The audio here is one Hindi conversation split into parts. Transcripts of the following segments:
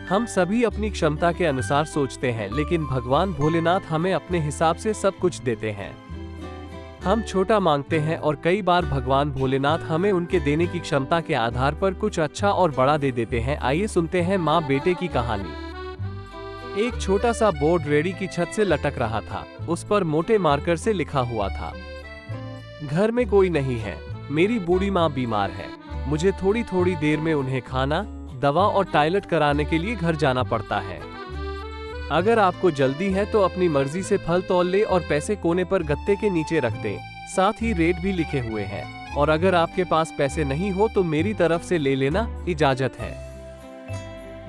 हम सभी अपनी क्षमता के अनुसार सोचते हैं, लेकिन भगवान भोलेनाथ हमें अपने हिसाब से सब कुछ देते हैं। हम छोटा मांगते हैं और कई बार भगवान भोलेनाथ हमें उनके देने की क्षमता के आधार पर कुछ अच्छा और बड़ा दे देते हैं। आइए सुनते हैं माँ बेटे की कहानी। एक छोटा सा बोर्ड रेडी की छत से लटक रहा था। उस पर मोटे मार्कर से लिखा हुआ था, घर में कोई नहीं है, मेरी बूढ़ी माँ बीमार है, मुझे थोड़ी थोड़ी देर में उन्हें खाना, दवा और टॉयलेट कराने के लिए घर जाना पड़ता है। अगर आपको जल्दी है तो अपनी मर्जी से फल तौल ले और पैसे कोने पर गत्ते के नीचे रख दे। साथ ही रेट भी लिखे हुए हैं। और अगर आपके पास पैसे नहीं हो तो मेरी तरफ से ले लेना, इजाजत है।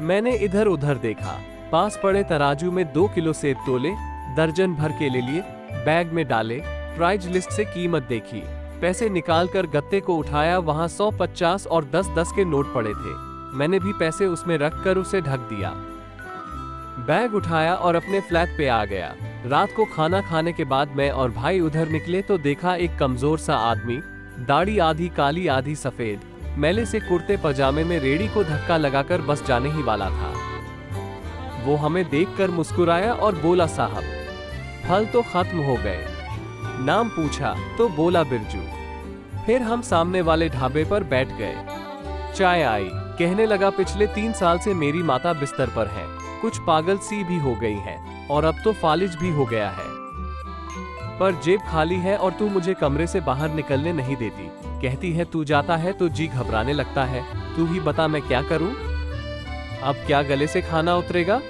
मैंने इधर उधर देखा, पास पड़े तराजू में 2 किलो सेब तोले, दर्जन भर के ले लिए, बैग में डाले, प्राइज लिस्ट से कीमत देखी, पैसे निकालकर गत्ते को उठाया। वहां 100, 50 और 10-10 के नोट पड़े थे। मैंने भी पैसे उसमें रखकर उसे ढक दिया। बैग उठाया और अपने फ्लैट पे आ गया। रात को खाना खाने के बाद मैं और भाई उधर निकले तो देखा एक कमजोर सा आदमी, दाढ़ी आधी काली आधी सफेद, मैले से कुर्ते पजामे में रेडी को धक्का लगाकर बस जाने ही वाला था। वो हमें देखकर मुस्कुराया और बोला, साहब फल तो खत्म हो गए। नाम पूछा तो बोला बिरजू। फिर हम सामने वाले ढाबे पर बैठ गए। चाय आई। कहने लगा, पिछले 3 साल से मेरी माता बिस्तर पर है, कुछ पागल सी भी हो गई है और अब तो फालिज भी हो गया है, पर जेब खाली है और तू मुझे कमरे से बाहर निकलने नहीं देती। कहती है तू जाता है तो जी घबराने लगता है। तू ही बता मैं क्या करूं? अब क्या गले से खाना उतरेगा?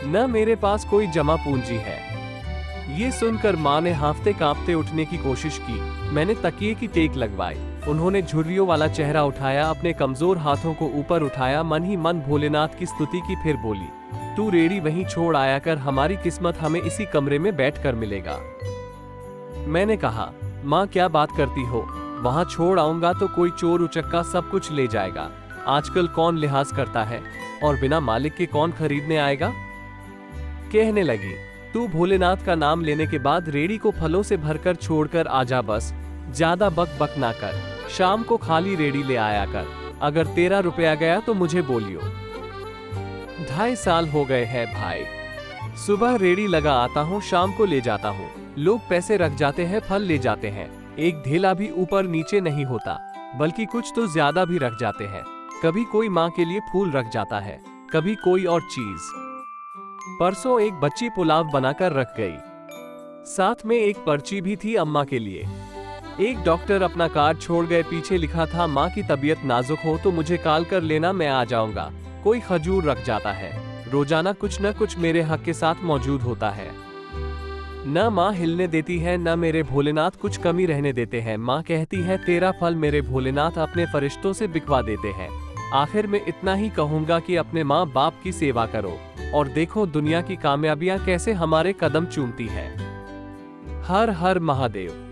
न मेरे पास कोई जमा पूंजी है। ये सुनकर माँ ने हांफते कांपते उठने की कोशिश की। मैंने तकिए की टेक लगवाई। उन्होंने झुर्रियों वाला चेहरा उठाया, अपने कमजोर हाथों को ऊपर उठाया, मन ही मन भोलेनाथ की स्तुति की, फिर बोली, तू रेडी वहीं छोड़ आया कर, हमारी किस्मत हमें इसी कमरे में बैठकर मिलेगा। मैंने कहा, माँ क्या बात करती हो, वहां छोड़ आऊंगा तो कोई चोर उचक्का सब कुछ ले जाएगा। आजकल कौन लिहाज करता है, और बिना मालिक के कौन खरीदने आएगा? कहने लगी, तू भोलेनाथ का नाम लेने के बाद रेडी को फलों से भरकर छोड़कर आजा, बस ज्यादा बक बक ना कर। शाम को खाली रेडी ले आया कर। अगर 13 रुपया गया तो मुझे बोलियो। 2.5 साल हो गए हैं भाई। सुबह रेडी लगा आता हूँ, शाम को ले जाता हूँ। लोग पैसे रख जाते हैं, फल ले जाते हैं। एक ढेला भी ऊपर नीचे नहीं होता, बल्कि कुछ तो ज्यादा भी रख जाते हैं। कभी कोई माँ के लिए फूल रख जाता है, कभी कोई और चीज। परसों एक बच्ची पुलाव बनाकर रख गई, साथ में एक पर्ची भी थी अम्मा के लिए। एक डॉक्टर अपना कार्ड छोड़ गए, पीछे लिखा था, माँ की तबीयत नाजुक हो तो मुझे कॉल कर लेना, मैं आ जाऊंगा। कोई खजूर रख जाता है। रोजाना कुछ न कुछ मेरे हक के साथ मौजूद होता है। न माँ हिलने देती है, न मेरे भोलेनाथ कुछ कमी रहने देते हैं। माँ कहती है, तेरा फल मेरे भोलेनाथ अपने फरिश्तों से बिकवा देते हैं। आखिर में इतना ही कहूंगा कि अपने माँ बाप की सेवा करो और देखो दुनिया की कामयाबियां कैसे हमारे कदम चूमती है। हर हर महादेव।